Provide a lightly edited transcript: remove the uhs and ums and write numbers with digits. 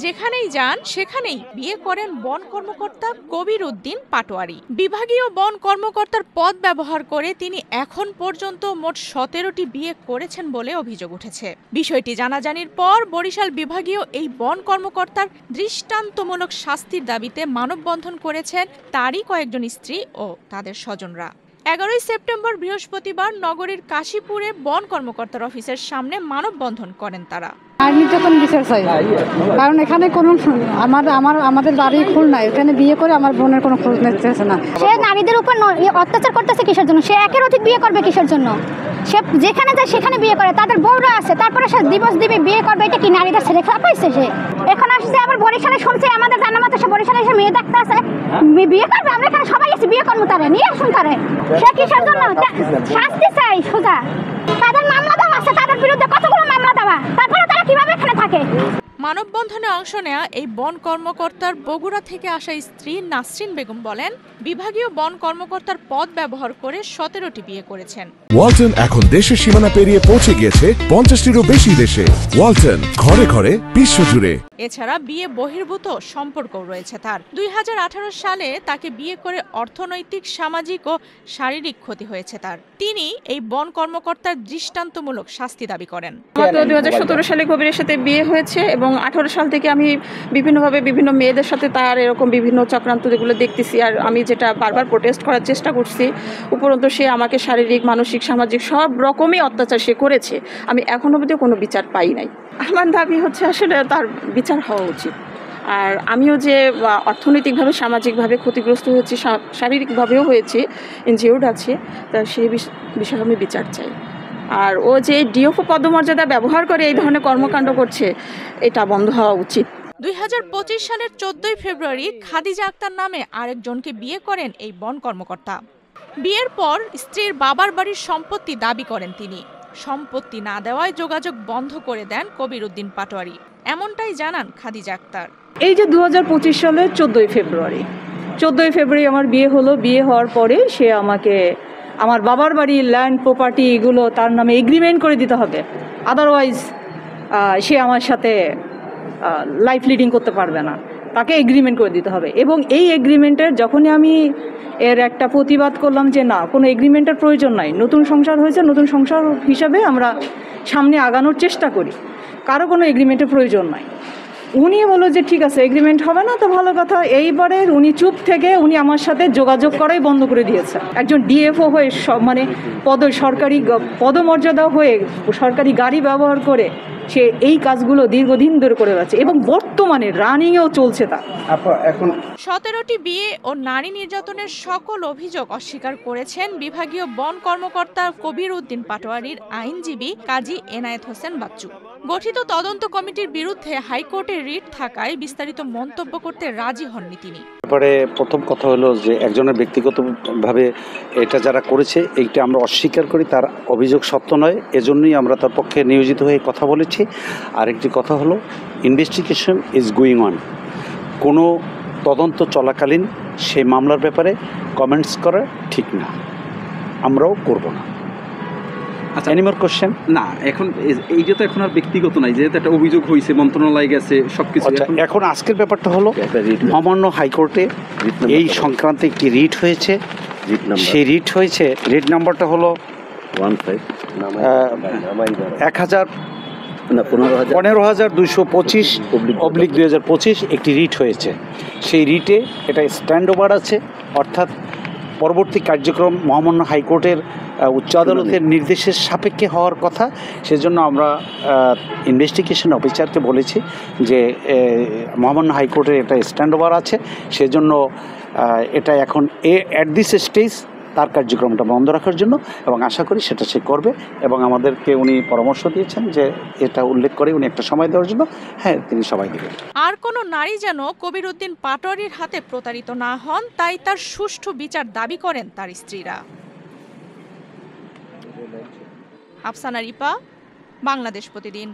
যেখানেই যান সেখানেই বিয়ে করেন বন কর্মকর্তা কবির উদ্দিন পাটোয়ারি। বিভাগীয় বন কর্মকর্তার পদ ব্যবহার করে তিনি এখন পর্যন্ত মোট ১৭টি বিয়ে করেছেন বলে অভিযোগ উঠেছে। বিষয়টি জানাজানির পর বরিশাল বিভাগীয় এই বন কর্মকর্তার দৃষ্টান্তমূলক শাস্তির দাবিতে মানববন্ধন করেছেন তারই কয়েকজন স্ত্রী ও তাদের স্বজনরা। ১১ সেপ্টেম্বর বৃহস্পতিবার নগরীর কাশীপুরে বন কর্মকর্তার অফিসের সামনে মানববন্ধন করেন তারা। নির্যাতন বিচার চাই, কারণ এখানে কোনো আমাদের বাড়ি খুলনা, এখানে বিয়ে করে আমার বোনের কোনো খোঁজ নিতেছে না। সে নারীদের উপর অত্যাচার করতেছে কিসের জন্য? সে একের অধিক বিয়ে করবে কিসের জন্য? সে যেখানে যায় সেখানে বিয়ে করে, তাদের বউরা আছে, তারপরে সে দিবস দিবে বিয়ে করবে। এটা কি নারীদের ছেলে খারাপ হয়েছে? সে এখন আসছে আবার বরিশালে, শুনছে আমাদের জানা মতো সে বরিশালে এসে মেয়ে দেখতে আছে, বিয়ে করবে। আমরা এখানে সবাই এসে বিয়ে করবো, তারে নিয়ে আসুন তারে। সে কিসের জন্য? শাস্তি চাই সোজা। তাদের মামলা দেওয়া আছে, তাদের বিরুদ্ধে কতগুলো মামলা দেওয়া, তারপরে তারা কিভাবে এখানে থাকে? মানববন্ধনে অংশ নেয়া এই বন কর্মকর্তার বগুড়া থেকে আসা স্ত্রী নাসরিন বেগম বলেন, বিভাগীয় বন কর্মকর্তার পদ ব্যবহার করে ১৭টি বিয়ে করেছেন। ওয়ালটন এখন দেশের সীমানা পেরিয়ে পৌঁছে গিয়েছে ৫০টিরও বেশি দেশে। ওয়ালটন, ঘরে ঘরে বিশ্বজুড়ে। এছাড়া বিয়ে বহির্ভূত সম্পর্কও রয়েছে তার। ২০১৮ সালে তাকে বিয়ে করে অর্থনৈতিক, সামাজিক ও শারীরিক ক্ষতি হয়েছে তার। তিনি এই বন কর্মকর্তার দৃষ্টান্তমূলক শাস্তি দাবি করেন। ২০১৭ সালে কবিরের সাথে বিয়ে হয়েছে এবং ১৮ সাল থেকে আমি বিভিন্নভাবে বিভিন্ন মেয়েদের সাথে তার এরকম বিভিন্ন চক্রান্ত যেগুলো দেখতেছি, আর আমি যেটা বারবার প্রোটেস্ট করার চেষ্টা করছি। উপরন্তু সে আমাকে শারীরিক, মানসিক, সামাজিক সব রকমই অত্যাচার সে করেছে। আমি এখনো অবধি কোনো বিচার পাই নাই। আমার দাবি হচ্ছে আসলে তার বিচার হওয়া উচিত। আর আমিও যে অর্থনৈতিকভাবে, সামাজিকভাবে ক্ষতিগ্রস্ত হয়েছি, শারীরিকভাবেও হয়েছি, ইনজিওর্ড আছে, তা সেই বিষয়ে আমি বিচার চাই। আর ও যে ডিএফও পদমর্যাদা ব্যবহার করে এই ধরনের কর্মকাণ্ড করছে, এটা বন্ধ হওয়া উচিত। ২০২৫ সালের ১৪ ফেব্রুয়ারি খাদিজা আক্তার নামে আরেকজনকে বিয়ে করেন এই বন কর্মকর্তা। বিয়ের পর স্ত্রীর বাবার বাড়ির সম্পত্তি দাবি করেন তিনি। সম্পত্তি না দেওয়ায় যোগাযোগ বন্ধ করে দেন কবির উদ্দিন পাটোয়ারি। এমনটাই জানান খাদিজা আক্তার। এই যে ২০২৫ সালের ১৪ ফেব্রুয়ারি আমার বিয়ে হলো। বিয়ে হওয়ার পরে সে আমাকে আমার বাবার বাড়ির ল্যান্ড, প্রপার্টি এগুলো তার নামে এগ্রিমেন্ট করে দিতে হবে, আদারওয়াইজ সে আমার সাথে লাইফ লিডিং করতে পারবে না, তাকে এগ্রিমেন্ট করে দিতে হবে। এবং এই এগ্রিমেন্টের যখনই আমি এর একটা প্রতিবাদ করলাম যে না, কোনো এগ্রিমেন্টের প্রয়োজন নাই, নতুন সংসার হয়েছে, নতুন সংসার হিসাবে আমরা সামনে আগানোর চেষ্টা করি, কারো কোনো এগ্রিমেন্টের প্রয়োজন নাই। উনি বলল যে ঠিক আছে, এগ্রিমেন্ট হবে না তো ভালো কথা। এইবারে উনি চুপ থেকে উনি আমার সাথে যোগাযোগ করাই বন্ধ করে দিয়েছে। একজন ডিএফও হয়ে মানে সরকারি পদমর্যাদা হয়ে সরকারি গাড়ি ব্যবহার করে সে এই কাজগুলো দীর্ঘদিন ধরে করে যাচ্ছে এবং বর্তমানে রানিংয়েও চলছে তা। এখন ১৭টি বিয়ে ও নারী নির্যাতনের সকল অভিযোগ অস্বীকার করেছেন বিভাগীয় বন কর্মকর্তা কবির উদ্দিন পাটোয়ারির আইনজীবী কাজী এনায়েত হোসেন বাচ্চু। গঠিত তদন্ত কমিটির বিরুদ্ধে হাইকোর্টে রিট থাকায় বিস্তারিত মন্তব্য করতে রাজি হননি তিনি। এবারে প্রথম কথা হলো যে একজনের ব্যক্তিগতভাবে এটা যারা করেছে এইটা আমরা অস্বীকার করি, তার অভিযোগ সত্য নয়, এজন্যই আমরা তার পক্ষে নিয়োজিত হয়ে কথা বলেছি। আরেকটি কথা হলো ইনভেস্টিগেশন ইজ গোয়িং অন। কোনো তদন্ত চলাকালীন সেই মামলার ব্যাপারে কমেন্টস করা ঠিক না, আমরাও করব না। আচ্ছা, এনি মোর কোশ্চেন? না, এখন এইটা তো এখন আর ব্যক্তিগত নাই, যেহেতু একটা অভিযোগ হয়েছে, মন্ত্রণালয়ে গেছে, সবকিছু। এখন আজকের ব্যাপারটা হলো মহামান্য হাইকোর্টে এই সংক্রান্তে একটি রিট হয়েছে। সেই রিট হয়েছে, রিট নাম্বারটা হলো ১৫,২২৫/২০২৫ একটি রিট হয়েছে। সেই রিটে এটা স্ট্যান্ড ওভার আছে, অর্থাৎ পরবর্তী কার্যক্রম মহামান্য হাইকোর্টের উচ্চ আদালতের নির্দেশের সাপেক্ষে হওয়ার কথা। সেজন্য আমরা ইনভেস্টিগেশন অফিসারকে বলেছি যে মহামান্য হাইকোর্টের এটা স্ট্যান্ড ওভার আছে, সেজন্য এটা এখন অ্যাট দিস স্টেজ তার কার্যক্রমটা বন্ধ রাখার জন্য, এবং আশা করি সেটা সে করবে। এবং আমাদেরকে উনি পরামর্শ দিয়েছেন যে এটা উল্লেখ করে উনি একটা সময় দেওয়ার জন্য। হ্যাঁ, তিনি সময় দেবেন। আর কোনো নারী যেন কবির উদ্দিন পাটোয়ারির হাতে প্রতারিত না হন, তাই তার সুষ্ঠু বিচার দাবি করেন তার স্ত্রীরা। আফসানা রিপা, বাংলাদেশ প্রতিদিন।